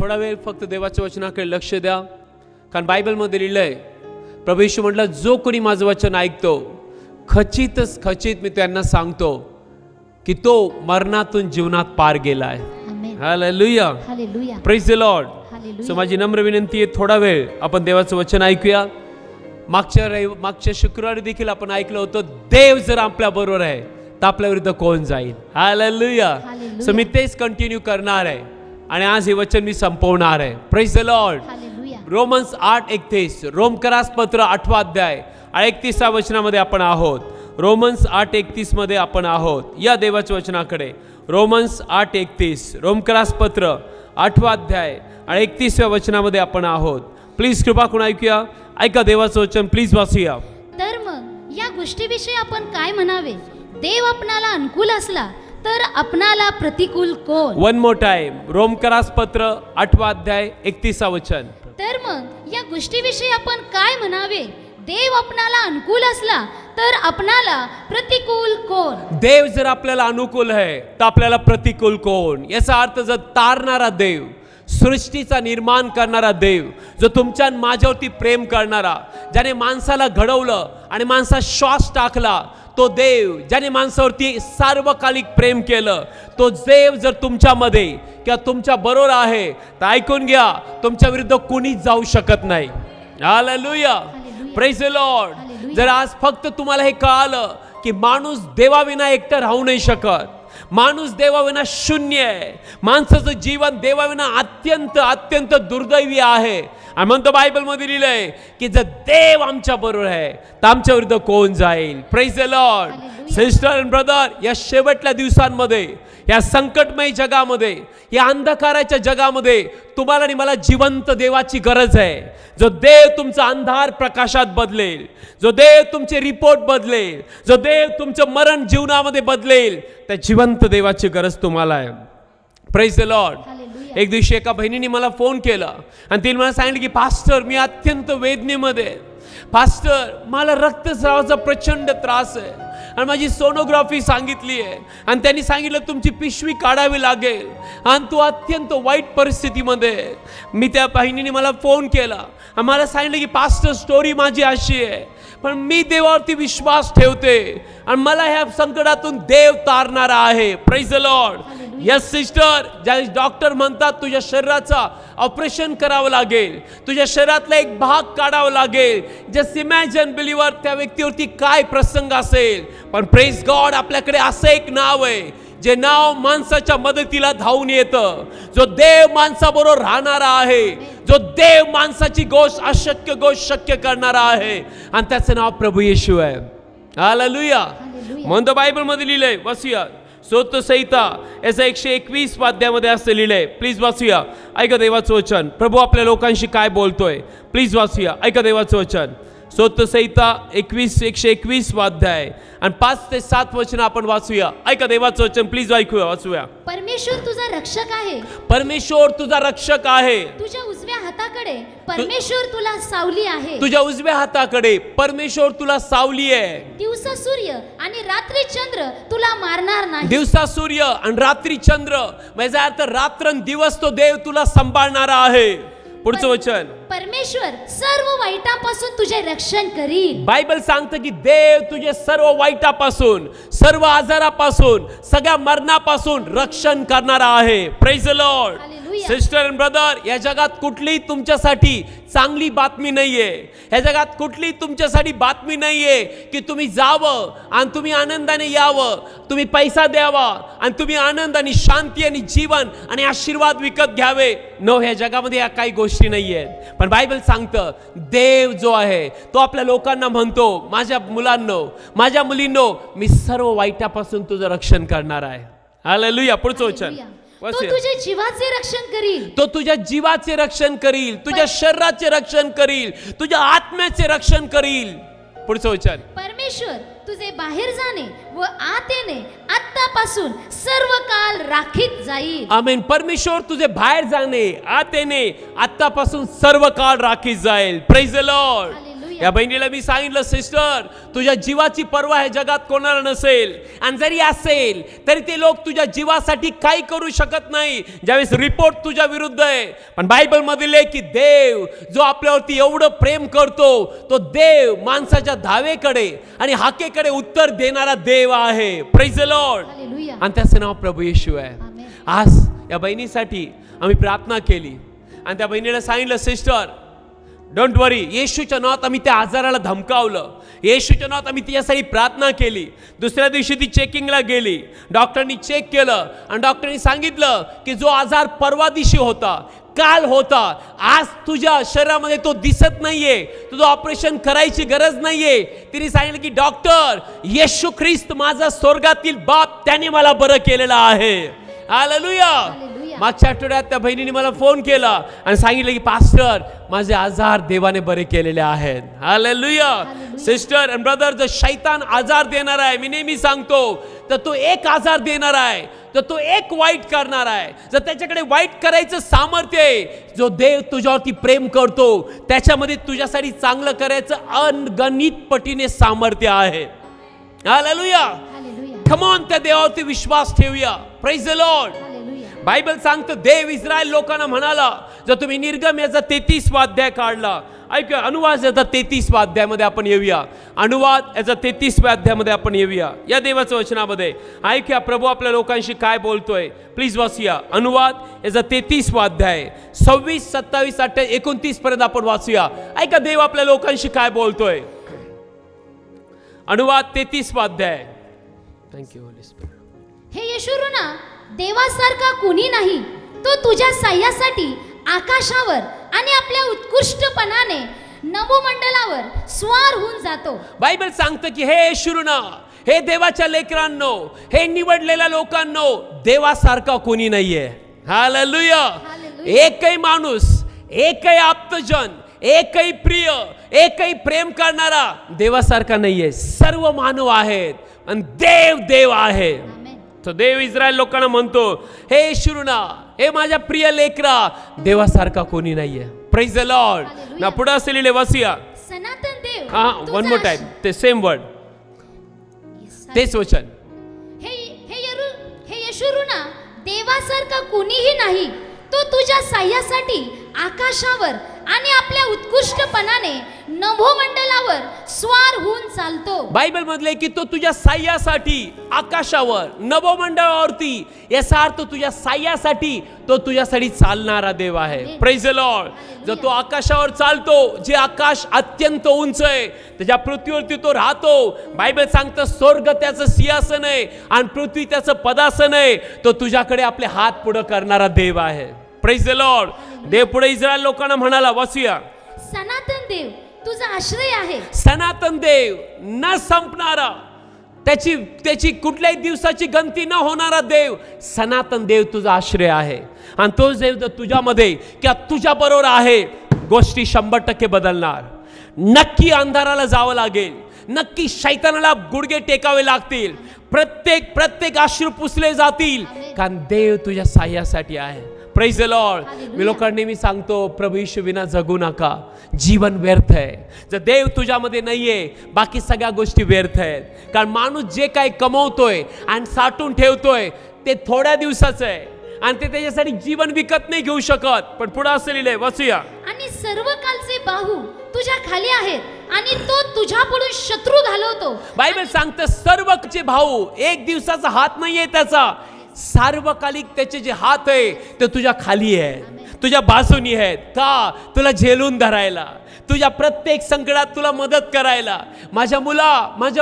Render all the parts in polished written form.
थोडा वेळ फक्त देवाच्या वचनाकडे लक्ष द्या. कारण बायबलमध्ये लिहिलंय, प्रभू येशू म्हटलं, जो कोणी माझं वचन ऐकतो खचितच खचित मी त्यांना सांगतो की तो मरणातून जीवनात पार गेलाय. Hallelujah, praise the Lord. So माझी नम्र विनंती आहे, थोडा वेळ आपण देवाचं वचन ऐकूया. मागच्या शुक्रवारी देखील आपण ऐकलं होतं, देव जर आपल्या बरोबर आहे तर आपल्या विरुद्ध कोण जाईल. हालेलुया. सो मी तेच कंटिन्यू करणार आहे आणि आज हे वचन मी संपवणार आहे. Praise the Lord. रोमन्स 8:31, रोमकरास पत्र 8वा अध्याय 31 वचनामध्ये आपण आहोत. रोमन्स 8:31 मध्ये आपण आहोत. या देवाच्या वचनाकडे. रोमन्स 8:31, रोमकरास पत्र 8वा अध्याय 31व्या वचनामध्ये आपण आहोत. प्लीज कृपा करून ऐकूया. ऐका देवाचं वचन, प्लीज वाचूया. तर मग या गोष्टीविषयी आपण काय म्हणावे? देव आपणाला अनुकूल असला तर आपणाला प्रतिकूल कोण? One more time. रोमकरास पत्र 8वा अध्याय 31 वचन. तर मग या गोष्टीविषयी आपण काय म्हणावे? देव आपणाला अनुकूल असला तर आपणाला प्रतिकूल कोण? देव जर आपल्याला अनुकूल आहे तर आपल्याला प्रतिकूल कोण? याचा अर्थ, जर तारणारा देव, सृष्टीचा निर्माण करणारा देव, जो तुमच्या माझ्यावरती प्रेम करणारा, ज्याने माणसाला घडवलं आणि माणसात श्वास टाकला, तो देव, ज्याने माणसावरती सार्वकालिक प्रेम केलं, तो देव जर तुमच्यामध्ये किंवा तुमच्या बरोबर आहे तर ऐकून घ्या, तुमच्या विरुद्ध कोणीच जाऊ शकत नाही. Hallelujah, praise the Lord. जर आज फक्त तुम्हाला हे कळालं की माणूस देवाविना एकटा राहू नाही शकत, माणूस देवाविना शून्य आहे, माणसाचं जीवन देवाविना अत्यंत अत्यंत दुर्दैवी आहे. आणि म्हणतो बायबलमध्ये लिहिलंय की जर देव आमच्या बरोबर आहे तर आमच्या विरुद्ध कोण जाईल. Praise the Lord. Sister and brother, या शेवटल्या दिवसांमध्ये, या संकटमय जगामध्ये, या अंधकाराच्या जगामध्ये तुम्हाला आणि मला जिवंत देवाची गरज आहे. जो देव तुमचा अंधार प्रकाशात बदलेल, जो देव तुमचे रिपोर्ट बदलेल, जो देव तुमचं मरण जीवनामध्ये बदलेल, त्या जिवंत देवाची गरज तुम्हाला आहे. Praise the Lord. एक दिवशी एका बहिणीने मला फोन केला आणि तिने मला सांगितलं की पास्टर, मी अत्यंत वेदनेमध्ये, पास्टर मला रक्तस्रावाचा प्रचंड त्रास आहे आणि माझी सोनोग्राफी सांगितली आहे आणि त्यांनी सांगितलं तुमची पिशवी काढावी लागेल आणि तू अत्यंत वाईट परिस्थितीमध्ये. मी त्या बहिणीने मला फोन केला आणि मला सांगितलं की पास्टर, स्टोरी माझी अशी आहे, पण मी देवावरती विश्वास ठेवते आणि मला ह्या संकटातून देव तारणारा आहे. Praise the Lord. Yes sister, ज्या डॉक्टर म्हणतात तुझ्या शरीराचा ऑपरेशन करावं लागेल, तुझ्या शरीरातला एक भाग काढावा लागेल, जस्ट इमॅजिन बिलीवर त्या व्यक्तीवरती काय प्रसंग असेल. पण प्रेज गॉड, आपल्याकडे असं एक नाव आहे जे नाव माणसाच्या मदतीला धावून येतं, जो देव माणसाबरोबर राहणारा आहे, जो देव माणसाची गोष्ट, अशक्य गोष्ट शक्य करणारा आहे, आणि त्याचं नाव प्रभू येशू आहे. हालेलुया. म्हणतो बायबलमध्ये लिहिलंय, वाचूया. स्तोत्र संहिता याचा 121 अध्यायामध्ये असं लिहिलंय. प्लीज वाचूया. ऐका देवाचं वचन. प्रभू आपल्या लोकांशी काय बोलतोय, प्लीज वाचूया. ऐका देवाचं वचन. स्तोत्र संहिता 121 अध्याय आणि 5 ते 7 वचन आपण वाचूया. ऐका देवाचं वचन, प्लीज ऐकूया, वाचूया. परमेश्वर तुझा रक्षक आहे, परमेश्वर तुझा रक्षक आहे, तुझ्या उजव्या हाताकडे परमेश्वर तुला सावली आहे, तुझ्या उजव्या हाताकडे परमेश्वर तुला सावली आहे. दिवसा सूर्य आणि रात्री चंद्र तुला मारणार नाही. दिवसा सूर्य आणि रात्री चंद्र, म्हणजे अर्थ रात्र दिवस तो देव तुला सांभाळणारा आहे. पुढचं वचन. परमेश्वर सर्व वाईटापासून तुझे रक्षण करील. बायबल सांगतं की देव तुझे सर्व वाईटापासून, सर्व आजारापासून, सगळ्या मरणापासून रक्षण करणारा आहे. Praise the Lord. Sister and brother, या जगात कुठलीही तुमच्यासाठी चांगली बातमी नाहीये. या जगात कुठलीही तुमच्यासाठी बातमी नाहीये की तुम्ही जावं आणि तुम्ही आनंदाने यावं, तुम्ही पैसा द्यावा आणि तुम्ही आनंद आणि शांती आणि जीवन आणि आशीर्वाद विकत घ्यावे. नो, ह्या जगामध्ये या काही गोष्टी नाहीयेत. पण बायबल सांगतं देव जो आहे तो आपल्या लोकांना म्हणतो, माझ्या मुलांनो, माझ्या मुलींनो, मी सर्व वाईटापासून तुझं रक्षण करणार आहे. हालेलुया. पुढचं वचन. तो तुझ्या जीवाचे रक्षण करील, तो तुझ्या जीवाचे रक्षण करील, तुझ्या शरीराचे रक्षण करील, तुझ्या आत्म्याचे रक्षण करील. पुढचं वचन. परमेश्वर तुझे बाहेर जाणे व आत येणे आतापासून सर्व काळ राखीत जाईल. आमेन. परमेश्वर तुझे बाहेर जाणे, आत येणे आतापासून सर्व काळ राखीत जाईल. Praise the Lord. या बहिणीला मी सांगितलं, सिस्टर, तुझ्या जीवाची पर्वा हे जगात कोणाला नसेल, आणि जरी असेल तरी ते लोक तुझ्या जीवासाठी काही करू शकत नाही ज्यावेळेस रिपोर्ट तुझ्या विरुद्ध आहे. पण बायबल मध्ये लिहिले की देव जो आपल्यावरती एवढं प्रेम करतो, तो देव माणसाच्या धावेकडे आणि हाकेकडे उत्तर देणारा देव आहे. Praise the Lord. आणि त्याचं नाव प्रभू येशू आहे. आज या बहिणीसाठी आम्ही प्रार्थना केली आणि त्या बहिणीला सांगितलं, सिस्टर, डोंट वरी, येशूच्या नावात आम्ही त्या आजाराला धमकावलं, येशूच्या नावात आम्ही तिच्यासाठी प्रार्थना केली. दुसऱ्या दिवशी ती चेकिंगला गेली, डॉक्टरनी चेक केलं आणि डॉक्टरनी सांगितलं की जो आजार परवा दिवशी होता, काल होता, आज तुझ्या शरीरामध्ये तो दिसत नाहीये, तुझं ऑपरेशन करायची गरज नाहीये. तिने सांगितलं की डॉक्टर, येशू ख्रिस्त माझा स्वर्गातील बाप, त्याने मला बरं केलेलं आहे. हालेलुया. मागच्या आठवड्यात त्या बहिणीने मला फोन केला आणि सांगितलं की पास्टर, माझे आजार देवाने बरे केलेले आहेत. हालेलुया. सिस्टर अँड ब्रदर, जर शैतान आजार देणार आहे, मी नेहमी सांगतो, तर तो एक आजार देणार आहे, तर तो एक वाईट करणार आहे. जर त्याच्याकडे वाईट करायचं सामर्थ्य आहे, जो देव तुझ्यावरती प्रेम करतो त्याच्यामध्ये तुझ्यासाठी चांगलं करायचं अनगणित पटीने सामर्थ्य आहे. हालेलुया. कम ऑन, त्या देवावरती विश्वास ठेवूया. Praise the Lord. बायबल सांगतं, देव इस्रायल लोकांना म्हणाला, जर तुम्ही निर्गम याचा 33वा अध्याय काढला, ऐका, अनुवाद याचा 33वा अध्यायामध्ये आपण येऊया. अनुवाद याचा 33व्या अध्यायामध्ये आपण येऊया. या देवाच्या वचनामध्ये ऐका प्रभू आपल्या लोकांशी काय बोलतोय. प्लीज वाचूया. अनुवाद याचा 33वा अध्याय 26, 27, 28, 29 पर्यंत आपण वाचूया. ऐका देव आपल्या लोकांशी काय बोलतोय. अनुवाद 33वा अध्याय. Thank you Holy spirit. हे येशूरुना, देवासारखा कोणी नाही. तो तुझ्या साह्यासाठी आकाशावर आणि आपल्या उत्कृष्टपणाने नभोमंडलावर स्वार होऊन जातो. बायबल सांगतं की हे येशूरुना, हे देवाच्या लेकरांनो, हे निवडलेल्या लोकांनो, देवासारखा कोणी नाहीये. हालेलुया. एकही माणूस, एकही आप्तजन, एकही प्रिय, एकही प्रेम करणारा देवासारखा नाहीये. सर्व मानव आहेत आणि देव देव आहे. तो देव इस्रायल लोकांना म्हणतो, हे येशूरुना, हे माझ्या प्रिय लेकरा, देवासारखा कोणी नाहीये. Praise the Lord. ना पुढे असलेले वाचूया. सनातन देव. हा, वन मोर टाइम, ते सेम वर्ड, तेच वचन. हे येशूरुना, देवासारखा कोणीही नाही. तो तुझ्या साह्यासाठी आकाशावर आणि आपल्या उत्कृष्टपणाने नभोमंडलावर स्वार होऊन चालतो. बायबल मधले की तो तुझ्या साह्यासाठी आकाशावर, नभोमंडळावरती, याचा अर्थ तुझ्या साह्यासाठी तो तुझ्यासाठी चालणारा देव आहे. Praise the Lord. जर तो आकाशावर चालतो, जे आकाश अत्यंत उंच आहे, त्याच्या पृथ्वीवरती तो राहतो. बायबल सांगतं स्वर्ग त्याचं सिंहासन आहे आणि पृथ्वी त्याचं पदासन आहे. तो तुझ्याकडे आपले हात पुढे करणारा देव आहे. Praise the lord. देव पुढे इस्रायल लोकांना म्हणाला, वाचूया. सनातन देव तुझा आश्रय आहे. सनातन देव, न संपणारा, त्याची कुठल्याही दिवसाची गंती न होणारा देव, सनातन देव तुझा आश्रय आहे. आणि तो देव जर तुझ्यामध्ये किंवा तुझ्या बरोबर आहे, गोष्टी 100% बदलणार. नक्की अंधाराला जावं लागेल, नक्की शैतानाला गुडघे टेकावे लागतील, प्रत्येक अश्रू पुसले जातील, कारण देव तुझ्या साह्यासाठी आहे. Praise the Lord. मी लोकांना नेहमी सांगतो, प्रभू येशू विना जगू नका, जीवन व्यर्थ आहे. जर देव तुझ्यामध्ये नाहीये, बाकी सगळ्या गोष्टी व्यर्थ आहेत. कारण माणूस जे काही कमवतोय आणि साठवून ठेवतोय ते थोड्या दिवसाचं आहे आणि ते त्याच्यासाठी जीवन विकत नाही घेऊ शकत. पण पुढे असं लिहिलंय, वाचूया. आणि सर्व कालचे बाहू तुझ्या खाली आहेत आणि तो तुझ्यापुढून शत्रू घालवतो. बायबल सांगतं सर्वचे भाऊ, एक दिवसाचा हात नाहीये त्याचा, सार्वकालिक त्याचे जे हात आहे ते तुझ्या खाली आहेत, तुझ्या बाजूनी आहेत. का? तुला झेलून धरायला, तुझ्या प्रत्येक संकटात तुला मदत करायला. माझ्या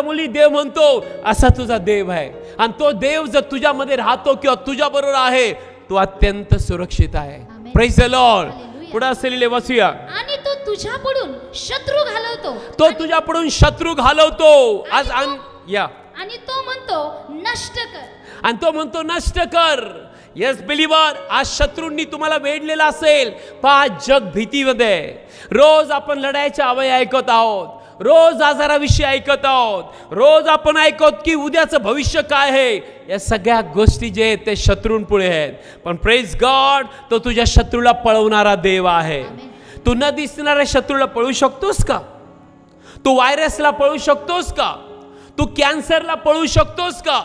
मुली, देव म्हणतो असा तुझा देव आहे. आणि तो देव जर तुझ्यामध्ये राहतो किंवा तुझ्या बरोबर आहे, तो अत्यंत सुरक्षित आहे. Praise the Lord. पुढे असलेले वाचूया. आणि तो तुझ्यापुढून शत्रू घालवतो. तो तुझ्यापुढून शत्रू घालवतो. आज आणि तो म्हणतो नष्ट कर. आणि तो म्हणतो नष्ट कर. यस बिलीवर, आज शत्रूंनी तुम्हाला वेढलेला असेल. पहा, जग भीतीमध्ये, रोज आपण लढायच्या अवय ऐकत आहोत, रोज आजाराविषयी ऐकत आहोत, रोज आपण ऐकत की उद्याचं भविष्य काय आहे. या सगळ्या गोष्टी जे आहेत ते शत्रूंपुढे आहेत. पण प्रेज गॉड, तो तुझ्या शत्रूला पळवणारा देव आहे. तू न दिसणाऱ्या शत्रूला पळवू शकतोस का? तू व्हायरसला पळू शकतोस का? तू कॅन्सरला पळू शकतोस का?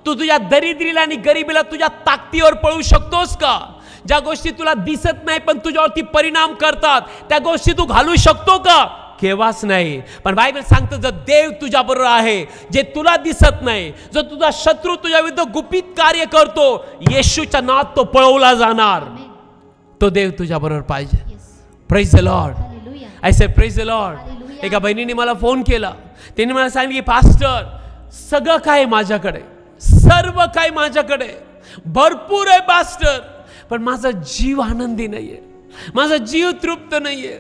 तू तुझ्या दरिद्रीला आणि गरिबीला तुझ्या ताकदीवर पळू शकतोस का? ज्या गोष्टी तुला दिसत नाही पण तुझ्यावरती परिणाम करतात त्या गोष्टी तू घालू शकतो का? केव्हाच नाही. पण बायबल सांगतं जर देव तुझ्या बरोबर आहे, जे तुला दिसत नाही, जो तुझा शत्रू तुझ्या विरुद्ध गुपित कार्य करतो, येशूच्या नावात तो पळवला जाणार. तो देव तुझ्या बरोबर पाहिजे. Praise the Lord. I say praise the Lord. एका बहिणीने मला फोन केला. तिने मला सांगितलं की पास्टर, सगळं काय माझ्याकडे, सर्व काय माझ्याकडे, भरपूर आहे पास्टर, पण माझा जीव आनंदी नाहीये, माझा जीव तृप्त नाहीये.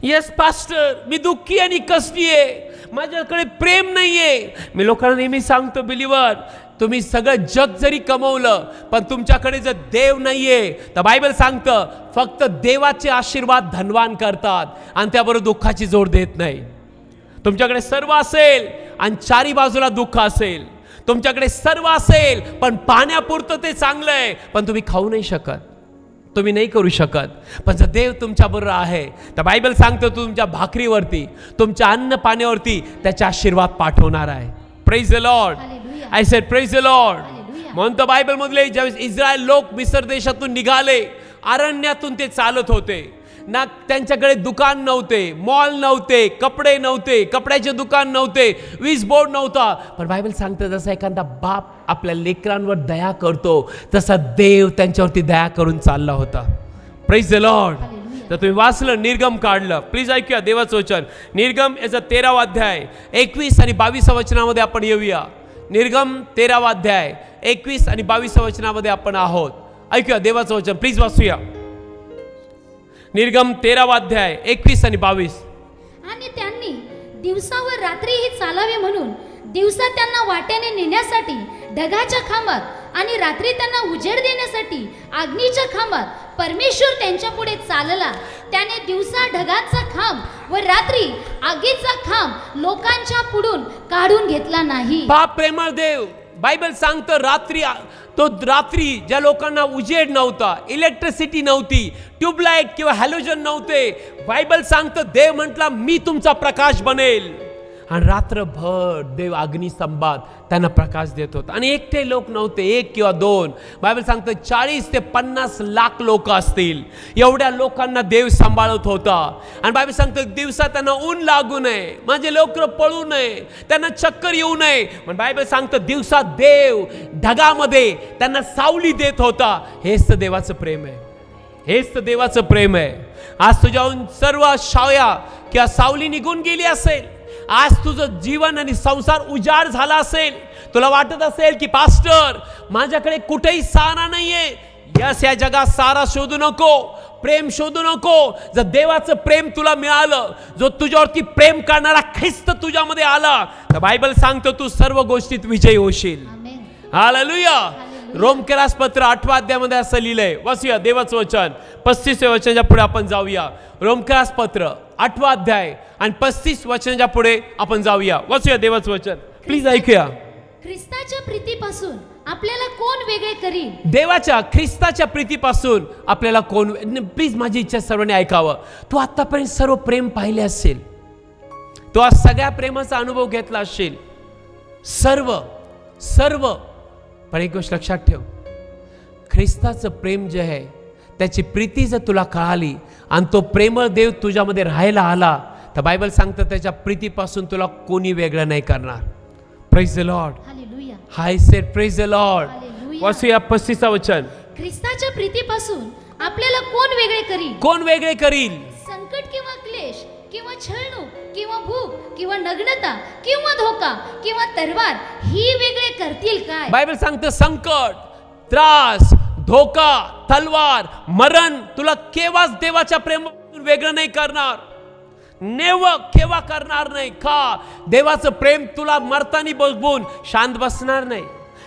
येस पास्टर, मी दुःखी आणि कष्टी आहे, माझ्याकडे प्रेम नाहीये. मी लोकांना नेहमी सांगतो, बिलीवर, तुम्ही सगळं जग जरी कमवलं पण तुमच्याकडे जर देव नाहीये तर बायबल सांगतं फक्त देवाचे आशीर्वाद धनवान करतात आणि त्याबरोबर दुःखाची जोड देत नाही. तुमच्याकडे सर्व असेल आणि चारी बाजूला दुःख असेल, तुमच्याकडे सर्व असेल पण पाण्यापुरतं ते चांगलं आहे पण तुम्ही खाऊ नाही शकत, तुम्ही नाही करू शकत. पण जर देव तुमच्या बरोबर आहे तर बायबल सांगतं तुमच्या भाकरीवरती, तुमच्या अन्न पाण्यावरती त्याचे आशीर्वाद पाठवणार आहे. Praise the Lord. I said praise the Lord. म्हणतो बायबल मधले ज्यावेळेस इस्रायल लोक मिस्र देशातून निघाले, अरण्यातून ते चालत होते ना, त्यांच्याकडे दुकान नव्हते, मॉल नव्हते, कपडे नव्हते, कपड्याचे दुकान नव्हते, वीज बोर्ड नव्हता. पण बायबल सांगतं जसा एखादा बाप आपल्या लेकरांवर दया करतो तसा देव त्यांच्यावरती दया करून चालला होता. Praise the Lord. तर तुम्ही वाचलं, निर्गम काढलं, प्लीज ऐकूया देवाचं वचन. निर्गम याचा 13वा अध्याय 21 आणि 22 वचनामध्ये आपण येऊया. निर्गम 13वा अध्याय 21 आणि 22 वचनामध्ये आपण आहोत. ऐकूया देवाचं वचन, प्लीज वाचूया. निर्गम 13वा अध्याय 21 आणि 22. आणि त्यांनी दिवसावर रात्रीही चालावे म्हणून दिवसा त्यांना वाट्याने नेण्यासाठी ढगाच्या खांबात आणि रात्री त्यांना उजेड देण्यासाठी अग्नीच्या खांबात परमेश्वर त्यांच्या पुढे चालला. त्याने दिवसा ढगाचा खांब व रात्री आगीचा खांब लोकांच्या पुढून काढून घेतला नाही. बाप प्रेमळ देव. बायबल सांगतं रात्री ज्या लोकांना उजेड नव्हता, इलेक्ट्रिसिटी नव्हती, ट्यूबलाईट किंवा हॅलोजन नव्हते, बायबल सांगतं देव म्हटला मी तुमचा प्रकाश बनेल. आणि रात्रभर देव अग्निस्तंभात त्यांना प्रकाश देत होता. आणि एकटे लोक नव्हते, एक किंवा दोन, बायबल सांगतं 40 ते 50 लाख लोक असतील, एवढ्या लोकांना देव सांभाळत होता. आणि बायबल सांगतं दिवसा त्यांना ऊन लागू नये, माझे लोक पळू नये, त्यांना चक्कर येऊ नये. पण बायबल सांगतं दिवसा देव ढगामध्ये त्यांना सावली देत होता. हेच तर देवाचं प्रेम आहे, हेच तर देवाचं प्रेम आहे. आज तुझ्याहून सर्व छाया किंवा सावली निघून गेली असेल, आज तुझं जीवन आणि संसार उजाड झाला असेल, तुला वाटत असेल की पास्टर माझ्याकडे कुठेही सारा नाहीये. यस, या जगात सारा शोधू नको, प्रेम शोधू नको. जर देवाचं प्रेम तुला मिळालं, जो तुझ्यावरती प्रेम करणारा ख्रिस्त तुझ्यामध्ये आला, तर बायबल सांगतो तू सर्व गोष्टीत विजयी होशील. हालेलुया. रोमकरास पत्र 8व्या अध्यायामध्ये असं लिहिलंय, वाचूया देवाचं वचन. 35व्या वचनाच्या पुढे आपण जाऊया. रोमकरास पत्र 8वा अध्याय आणि 35 वचनाच्या पुढे आपण जाऊया. वाचूया देवाचं वचन, प्लीज ऐकूया. ख्रिस्ताच्या प्रीतीपासून आपल्याला कोण वेगळे करील? देवाच्या ख्रिस्ताच्या प्रीतीपासून आपल्याला कोण, प्लीज माझी इच्छा सर्वांनी ऐकावं. तू आतापर्यंत सर्व प्रेम पाहिले असेल, तू आज सगळ्या प्रेमाचा अनुभव घेतला असेल, सर्व. पण एक गोष्ट लक्षात ठेव, ख्रिस्ताचं प्रेम जे आहे, त्याची प्रीती जर तुला कळाली आणि तो प्रेमळ देव तुझ्यामध्ये राहायला आला, तर बायबल सांगतं त्याच्या प्रीतीपासून तुला कोणी वेगळं नाही करणार. Praise the lord. Hallelujah. I said praise the lord. वाचूया 35चं वचन. ख्रिस्ताच्या प्रीतीपासून आपल्याला कोण वेगळे करील? कोण वेगळे करील? संकट किंवा क्लेश किंवा छळणूक किंवा भूक किंवा नग्नता किंवा धोका किंवा तलवार ही वेगळे करतील काय? बायबल सांगतं संकट, त्रास, धोका, तलवार, मरण तुला केव्हाच देवाच्या प्रेमापासून वेगळं नाही करणार. केव्हा करणार नाही. का? देवाचं प्रेम तुला मरतानी बघून शांत बसणार नाही.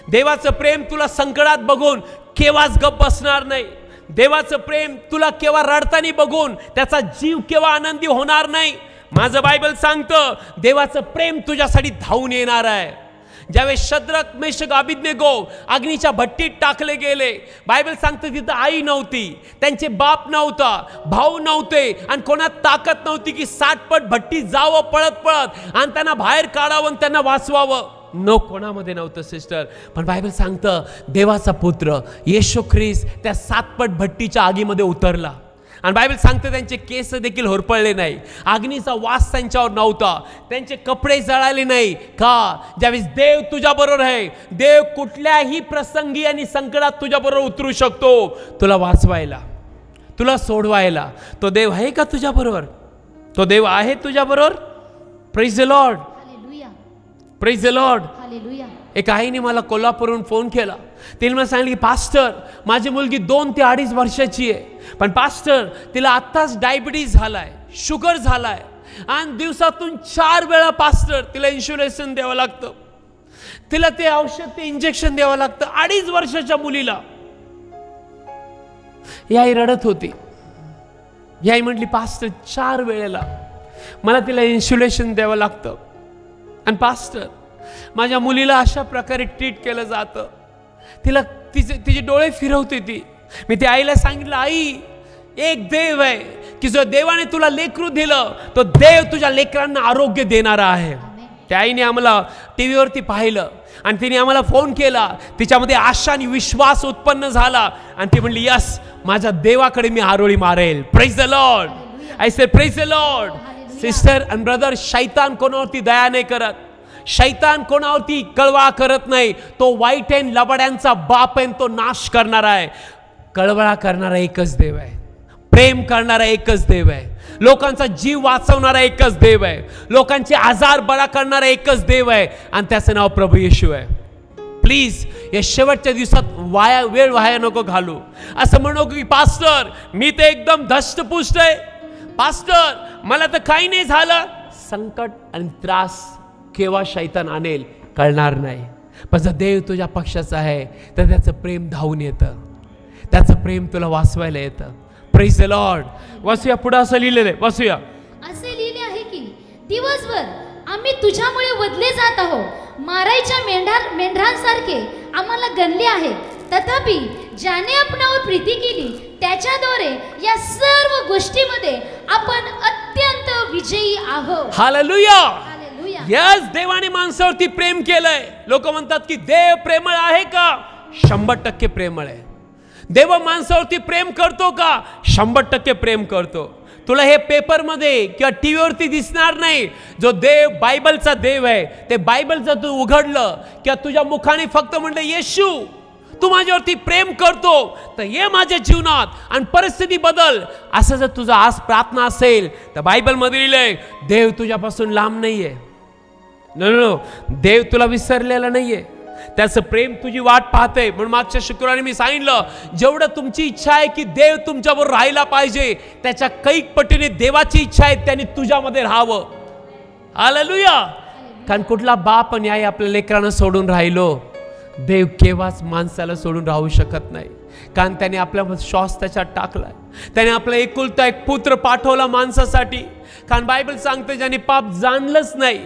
देवाचं प्रेम तुला संकटात बघून केव्हाच गप बसणार नाही. देवाचं प्रेम तुला केव्हा रडतानी बघून त्याचा जीव केव्हा आनंदी होणार नाही. माझं बायबल सांगतं देवाचं प्रेम तुझ्यासाठी धावून येणार आहे. ज्यावेळेस शद्रक मेशक अबेदनेगो अग्नीच्या भट्टीत टाकले गेले, बायबल सांगते तिथं आई नव्हती, त्यांचे बाप नव्हता, भाऊ नव्हते आणि कोणात ताकद नव्हती की 60 पट भट्टीत जावं पळत पळत आणि त्यांना बाहेर काढावं आणि त्यांना वाचवावं. नो, कोणामध्ये नव्हतं सिस्टर. पण बायबल सांगतं देवाचा पुत्र येशू ख्रिस्त त्या 7 पट भट्टीच्या आगीमध्ये उतरला आणि बायबल सांगते त्यांचे केस देखील होरपळले नाही, अग्नीचा वास त्यांच्यावर नव्हता, त्यांचे कपडे जळाले नाही. का? ज्यावेळेस देव तुझ्या बरोबर आहे, देव कुठल्याही प्रसंगी आणि संकटात तुझ्या बरोबर उतरू शकतो, तुला वाचवायला, तुला सोडवायला. तो देव आहे का तुझ्या बरोबर? तो देव आहे तुझ्या बरोबर. Praise the Lord, praise the Lord. एक आईने मला कोल्हापूरहून फोन केला. तिने मला सांगितलं की पास्टर, माझी मुलगी 2 ते 2.5 वर्षाची आहे, पण पास्टर तिला आत्ताच डायबिटीज झालाय, शुगर झालाय आणि दिवसातून 4 वेळा पास्टर तिला इन्शुलेशन द्यावं लागतं, तिला ते औषध ते इंजेक्शन द्यावं लागतं. 2.5 वर्षाच्या मुलीला. याई रडत होती. याई म्हटली पास्टर 4 वेळेला मला तिला इन्शुलेशन द्यावं लागतं आणि पास्टर माझ्या मुलीला अशा प्रकारे ट्रीट केलं जातं. तिला तिचे डोळे फिरवते ती. मी त्या आईला सांगितलं, आई एक देव आहे की जो देवाने तुला लेकरू दिलं, तो देव तुझ्या लेकरांना आरोग्य देणारा आहे. त्या आईने आम्हाला टीव्हीवरती पाहिलं आणि तिने आम्हाला फोन केला. तिच्यामध्ये आशा आणि विश्वास उत्पन्न झाला आणि ती म्हणली यस, माझ्या देवाकडे मी आरोळी मारेल. Praise the Lord. I say praise the Lord. Sister and brother, शैतान कोणावरती दया नाही करत, शैतान कोणावरती कळवळा करत नाही. तो वाईट आहे, लबाड्यांचा बाप आहे, तो नाश करणारा आहे. कळवळा करणारा एकच देव आहे, प्रेम करणारा एकच देव आहे, लोकांचा जीव वाचवणारा एकच देव आहे, लोकांचे आजार बरा करणारा एकच देव आहे आणि त्याचं नाव प्रभू येशू आहे. प्लीज या शेवटच्या दिवसात वेळ वाया नको घालू. असं म्हणू की पास्टर मी ते एकदम धष्टपुष्ट आहे, पास्टर मला तर काही नाही झालं. संकट आणि त्रास केव्हा शैतान आणेल कळणार नाही. पण जर देव तुझ्या पक्षाचा आहे तर त्याचं प्रेम धावून येतं, त्याचं प्रेम तुला वाचवायला येतं. Praise the lord. वाचूया पुढे. असं लिहिलेलं आहे, वाचूया. असे लिहिले आहे की दिवसभर आम्ही तुझ्यामुळे वदले जात आहोत, मारायच्या मेंढरांसारखे आम्हाला गणले आहे. तथापि ज्याने आपणावर प्रीती केली त्याच्याद्वारे या सर्व गोष्टीमध्ये आपण अत्यंत विजयी आहोत. हालेलुया. यस, देवाने माणसावरती प्रेम केलंय. लोक म्हणतात की देव प्रेमळ आहे का? 100% प्रेमळ आहे. देव माणसावरती प्रेम करतो का? 100% प्रेम करतो. तुला हे पेपरमध्ये किंवा टीव्हीवरती दिसणार नाही. जो देव बायबलचा देव आहे, ते बायबल जर तू उघडलं किंवा तुझ्या मुखाने फक्त म्हणलं येशू तू माझ्यावरती प्रेम करतो तर ये माझ्या जीवनात आणि परिस्थिती बदल, असं जर तुझा आज प्रार्थना असेल तर बायबलमध्ये लिहिलंय देव तुझ्यापासून लांब नाहीये. नो, देव तुला विसरलेला नाहीये, त्याचं प्रेम तुझी वाट पाहते. म्हणून मागच्या शुक्रवारी मी सांगितलं, जेवढं तुमची इच्छा आहे की देव तुमच्याबरोबर राहायला पाहिजे, त्याच्या कैक पटीने देवाची इच्छा आहे त्याने तुझ्यामध्ये राहावं. हालेलुया. कारण कुठला बाप आणि आई आपल्या लेकरांना सोडून राहिलो, देव केव्हाच माणसाला सोडून राहू शकत नाही. कारण त्याने आपल्या श्वास त्याच्यात टाकलाय, त्याने आपला एकुलता एक पुत्र पाठवला माणसासाठी. कारण बायबल सांगते ज्याने पाप जाणलंच नाही,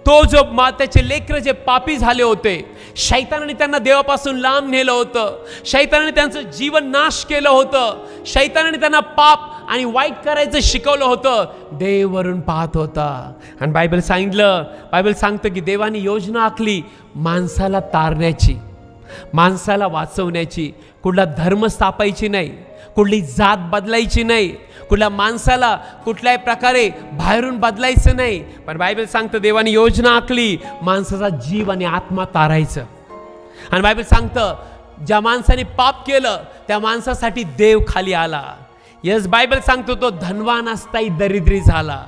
तो जो त्याचे लेकर जे पापी झाले होते, शैतानाने त्यांना देवापासून लांब नेलं होतं, शैतानाने त्यांचं जीवन नाश केलं होतं, शैतानाने त्यांना पाप आणि वाईट करायचं शिकवलं होतं, देव वरून पाहत होता. आणि बायबल सांगतं की देवाने योजना आखली माणसाला तारण्याची, माणसाला वाचवण्याची. कुठला धर्म स्थापायची नाही, कुठली जात बदलायची नाही, कुठल्या माणसाला कुठल्याही प्रकारे बाहेरून बदलायचं नाही. पण बायबल सांगतं देवाने योजना आखली माणसाचा जीव आणि आत्मा तारायचं. आणि बायबल सांगतं ज्या माणसाने पाप केलं त्या माणसासाठी देव खाली आला. यस, बायबल सांगतो तो धनवान असताही दरिद्री झाला.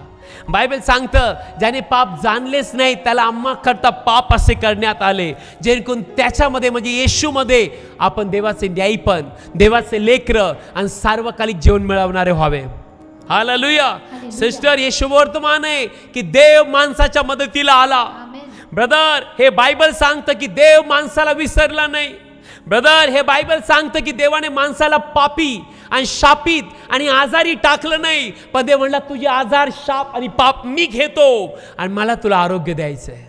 बायबल सांगतं ज्याने पाप जाणलेच नाही त्याला आम्हा करता पाप असे करण्यात आले, जेणेकरून त्याच्यामध्ये म्हणजे येशूमध्ये आपण देवाचे न्यायपण, देवाचे लेकरं आणि सार्वकालिक जीवन मिळवणारे व्हावे. हालेलुया. सिस्टर, येशू वर्तमान आहे की देव माणसाच्या मदतीला आला. ब्रदर, हे बायबल सांगतं की देव माणसाला विसरला नाही. ब्रदर, हे बायबल सांगतं की देवाने माणसाला पापी आणि शापित आणि आजारी टाकलं नाही, पण देव म्हणला तुझे आजार, शाप आणि पाप मी घेतो आणि मला तुला आरोग्य द्यायचंय.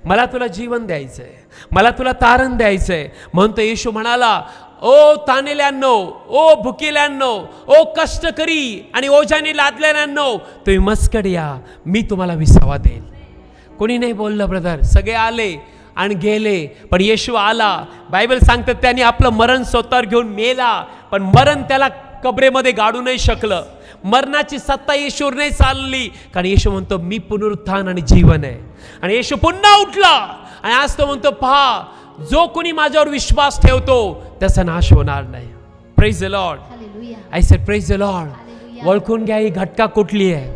मला तुला जीवन द्यायचंय, मला तुला तारण द्यायचंय. म्हणून तर येशू म्हणाला, ओ ताणलेल्यांनो, ओ भुकेल्यांनो, ओ कष्टकरी आणि ओझ्याने लादलेल्यांनो, तुम्ही मजकड या, मी तुम्हाला विसावा देईल. कोणी नाही बोललं ब्रदर, सगळे आले आणि गेले, पण येशू आला. बायबल सांगतात त्याने आपलं मरण स्वतःवर घेऊन मेला, पण मरण त्याला कबरेमध्ये गाडू नाही शकलं. मरणाची सत्ता येशूवर नाही चालली, कारण येशू म्हणतो मी पुनरुत्थान आणि जीवन आहे. आणि येशू पुन्हा उठला आणि आज तो म्हणतो, पहा, जो कोणी माझ्यावर विश्वास ठेवतो त्याचा नाश होणार नाही. Praise the Lord. I said praise the Lord. ओळखून घ्या ही घटका कुठली आहे,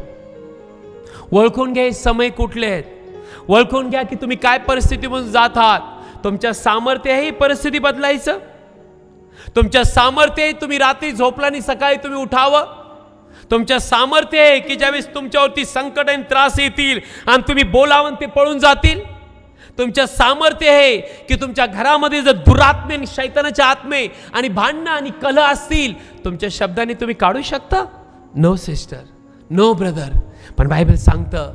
ओळखून घ्या हे समय कुठले आहेत, ओळखून घ्या की तुम्ही काय परिस्थितीमधून जात आहात. तुमच्या सामर्थ्य आहे ही परिस्थिती बदलायचं, तुमच्या सामर्थ्य आहे तुम्ही रात्री झोपला आणि सकाळी तुम्ही उठावं. तुमच्या सामर्थ्य आहे की ज्यावेळेस तुमच्यावरती संकट आणि त्रास येतील आणि तुम्ही बोलावं ते पळून जातील. तुमच्या सामर्थ्य आहे की तुमच्या घरामध्ये जर दुरात्मे आणि शैतानाचे आत्मे आणि भांडणं आणि कलह असतील, तुमच्या शब्दाने तुम्ही काढू शकता. No sister, no brother. पण बायबल सांगतं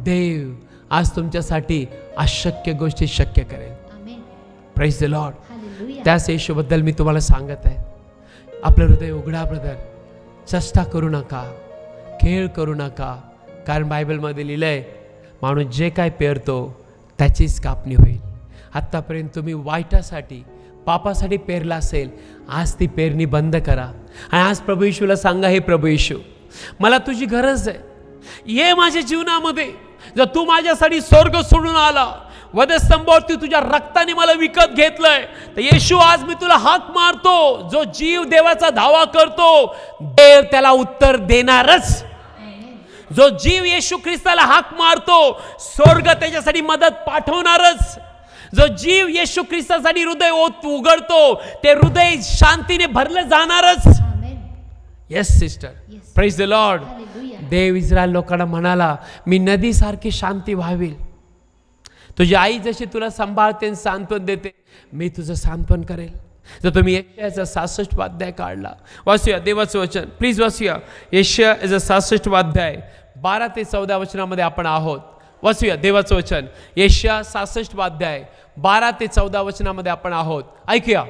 देव आज तुमच्यासाठी अशक्य गोष्टी शक्य करेल. Praise the lord. त्याच येशूबद्दल मी तुम्हाला सांगत आहे, आपलं हृदय उघडा ब्रदर. चेष्टा करू नका, खेळ करू नका, कारण बायबलमध्ये लिहिलंय माणूस जे काय पेरतो त्याचीच कापणी होईल. आत्तापर्यंत तुम्ही वाईटासाठी पापासाठी पेरला असेल, आज ती पेरणी बंद करा आणि आज प्रभू येशूला सांगा, हे प्रभू येशू मला तुझी गरज आहे, ये माझ्या जीवनामध्ये. जर तू माझ्यासाठी स्वर्ग सोडून आला, वधस्तंभावरती तुझ्या रक्ताने मला विकत घेतलंय, तर येशू आज मी तुला हाक मारतो. जो जीव देवाचा धावा करतो देव त्याला उत्तर देणारच. जो जीव येशू ख्रिस्ताला हाक मारतो स्वर्ग त्याच्यासाठी मदत पाठवणारच. जो जीव येशू ख्रिस्तासाठी हृदय उघडतो ते हृदय शांतीने भरलं जाणारच. Yes sister, praise the lord. देव इस्रायल लोकांना म्हणाला, मी नदीसारखी शांती व्हावी. तुझी आई जशी तुला सांभाळते सांत्वन देते, मी तुझं सांत्वन करेल. जर तुम्ही यशायाचा 66 अध्याय काढला, वाचूया देवाचं वचन, प्लीज वाचूया. यशायाचा 66 अध्याय 12 ते 14 वचनामध्ये आपण आहोत. वाचूया देवाचं वचन. यशाया 66 अध्याय 12 ते 14 वचनामध्ये आपण आहोत. ऐकूया.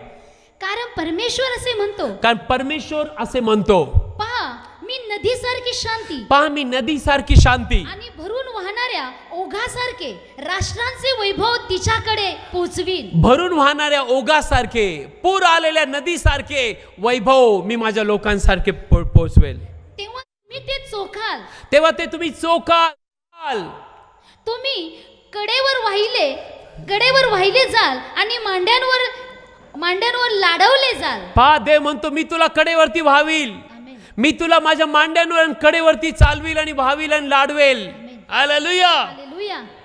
कारण परमेश्वर असे म्हणतो, कारण परमेश्वर असे म्हणतो, पहा मी नदीसारखी शांती, पहा मी नदीसारखी शांती आणि भरून वाहणाऱ्या ओघासारखे राष्ट्रांचे वैभव तिच्याकडे पोचवीन. भरून वाहणाऱ्या ओघासारखे, पूर आलेल्या नदीसारखे वैभव मी माझ्या लोकांसारखे पोचवेल. तेव्हा तुम्ही ते चोखाल, तेव्हा ते तुम्ही चोखाल. तुम्ही कडेवर वाहिले जाल आणि मांड्यांवर लाडवले जाल. पहा देव म्हणतो, मी तुला कडेवरती व्हावील, मी तुला माझ्या मांड्यांवर आणि कडेवरती चालवील आणि व्हावील आणि लाडवेल. हालेलुया.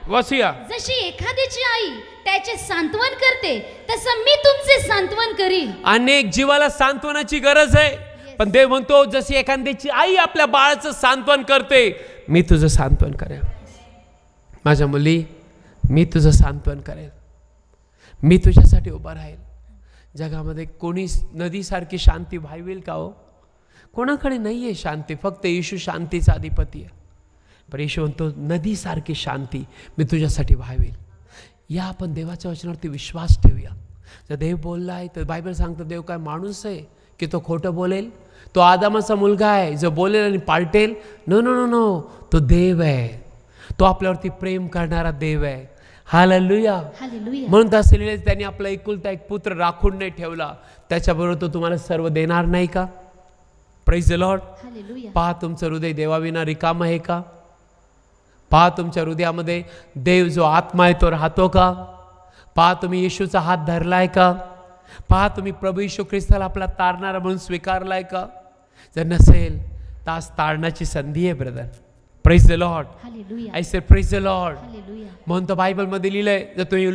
वाचूया. जशी एखाद्याची आई त्याचे सांत्वन करते, तसं मी तुमचे सांत्वन करीन. अनेक जीवाला सांत्वनाची गरज आहे, पण देव म्हणतो जशी एखाद्याची आई आपल्या बाळाचं सांत्वन करते, मी तुझं सांत्वन करेन. माझ्या मुली, मी तुझं सांत्वन करेन, मी तुझ्यासाठी उभा राहील. जगामध्ये कोणी नदीसारखी शांती व्हावील का हो? कोणाकडे नाही आहे शांती, फक्त येशू शांतीचा अधिपती आहे. पण येशू म्हणतो नदीसारखी शांती मी तुझ्यासाठी व्हावील. या आपण देवाच्या वचनावरती विश्वास ठेवूया. जर देव बोलला आहे तर बायबल सांगतं देव काय माणूस आहे की तो खोटं बोलेल? तो आदामाचा मुलगा आहे जो बोलेल आणि पालटेल? नो नो नो नो, तो देव आहे, तो आपल्यावरती प्रेम करणारा देव आहे. हालेलुया. म्हणून तसं त्यांनी आपला एकुलता एक पुत्र राखून नाही ठेवला, त्याच्याबरोबर तो तुम्हाला सर्व देणार नाही का? Praise the Lord. पहा तुमचं हृदय देवाविना रिकाम आहे का? पहा तुमच्या हृदयामध्ये देव जो आत्मा आहे तो राहतो का? पहा तुम्ही येशूचा हात धरलाय का? पहा तुम्ही प्रभू येशू ख्रिस्ताला आपला तारणारा म्हणून स्वीकारलाय का? जर नसेल तर आज तारणाची संधी आहे brother. Praise the Lord. I say praise the Lord. म्हणून तर बायबलमध्ये लिहिलंय. जर तुम्ही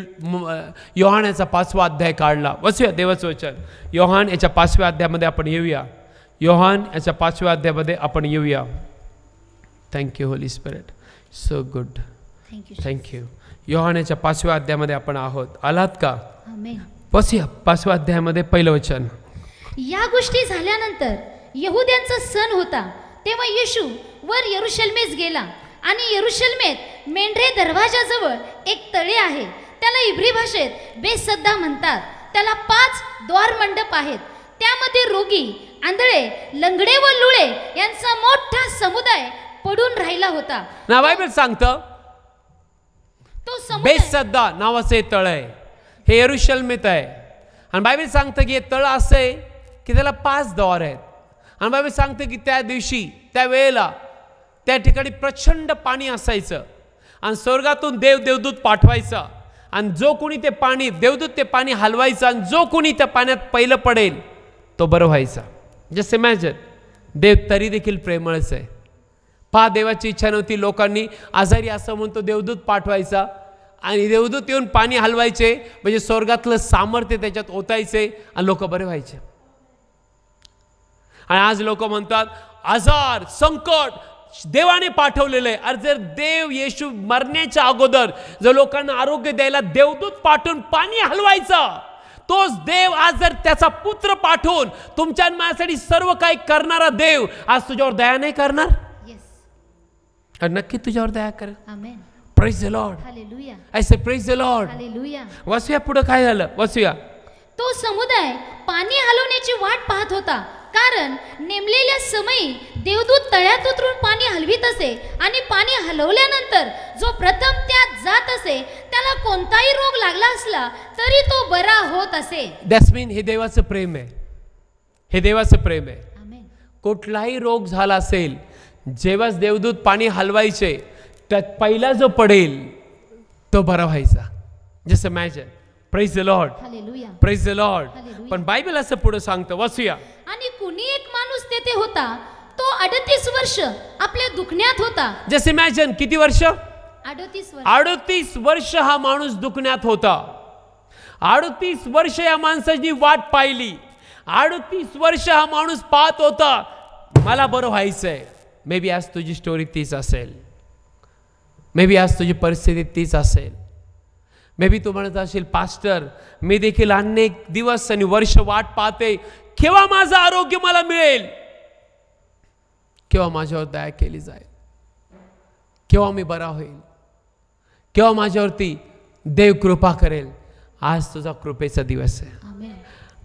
योहान याचा 5वा अध्याय काढला, वाचूया देवाचं वचन. योहान याच्या 5व्या अध्यायामध्ये आपण येऊया. योहान याच्या 5व्या अध्यायामध्ये आपण येऊया. Thank you Holy Spirit, so good, thank you. योहान याच्या 5व्या अध्यायामध्ये आपण आहोत. आलात का? वाचूया 5व्या अध्यायामध्ये पहिलं वचन. या गोष्टी झाल्यानंतर यहुद्यांचा सण होता, तेव्हा येशू वर यरुशलेमेस गेला आणि यरुशलेमेत मेंढरे दरवाजाजवळ एक तळे आहे, त्याला इब्री भाषेत बेसद्दा म्हणतात. त्याला 5 द्वार मंडप आहेत. त्यामध्ये रोगी, आंधळे, लंगडे व लुळे यांचा मोठा समुदाय पडून राहिला होता. ना बायबल सांगतं तो समुदाय बेसद्दा नावाचे तळ आहे. हे यरुशलेमेत आहे. आणि बायबल सांगतं की हे तळ असं आहे की त्याला 5 द्वार आहेत. आणि बायबल सांगतं की त्या दिवशी त्या वेळेला त्या ठिकाणी प्रचंड पाणी असायचं आणि स्वर्गातून देवदूत पाठवायचा आणि जो कोणी ते पाणी देवदूत ते पाणी हलवायचं आणि जो कोणी त्या पाण्यात पहिलं पडेल तो बरं व्हायचा. जस्ट इमॅजिन, देव तरी देखील प्रेमळच आहे. पहा, देवाची इच्छा नव्हती. लोकांनी आजारी असं म्हणतो देवदूत पाठवायचा आणि देवदूत येऊन पाणी हलवायचे म्हणजे स्वर्गातलं सामर्थ्य त्याच्यात ओतायचे आणि लोक बरे व्हायचे. आणि आज लोक म्हणतात आजार संकट देवाने पाठवलेलं आहे. अरे जर देव येशू मरण्याच्या अगोदर जर लोकांना आरोग्य द्यायला देवदूत पाठवून पाणी हलवायचा, तोच देव आज जर त्याचा पुत्र पाठवून तुमच्या माझ्यासाठी सर्व काही करणारा देव आज तुझ्यावर दया नाही करणार? नक्की तुझ्यावर दया कर. Amen. Praise the lord. Hallelujah. I say praise the lord. Hallelujah. वाचूया पुढे काय झालं. वाचूया. तो समुदाय पाणी हलवण्याची वाट पाहत होता, कारण नेमलेल्या समयी देवदूत तळ्यात उतरून पाणी हलवीत असे आणि पाणी हलवल्यानंतर जो प्रथम त्यात जात असे त्याला कोणताही रोग लागला असला तरी तो बरा होत असे. दॅट्स मीन हे देवाचं प्रेम आहे. हे देवाचं प्रेम आहे. आमेन. कुठलाही रोग झाला असेल, जेव्हा देवदूत पाणी हलवायचे त्यात पहिला जो पडेल तो बरा व्हायचा. Just imagine. Praise the lord. Hallelujah. Praise the lord. Hallelujah. पण बायबल असं पुढे सांगतं. वाचूया. आणि कुणी एक माणूस तेथे होता, तो 38 वर्ष आपल्या दुखण्यात होता. जस्ट इमॅजिन, किती वर्ष? 38 वर्ष. 38 वर्ष हा माणूस दुखण्यात होता. 38 वर्ष या माणसाची वाट पाहिली. 38 वर्ष हा माणूस पाहत होता मला बरं व्हायचंय. मे बी आज तुझी स्टोरी तीच असेल. मे बी आज तुझी परिस्थिती तीच असेल. मे बी तू म्हणत असेल पास्टर मी देखील अनेक दिवस आणि वर्ष वाट पाहते, केव्हा माझं आरोग्य मला मिळेल, केव्हा माझ्यावर दया केली जाईल, केव्हा मी बरा होईल, केव्हा माझ्यावरती देव कृपा करेल. आज तुझा कृपेचा दिवस आहे. आमेन.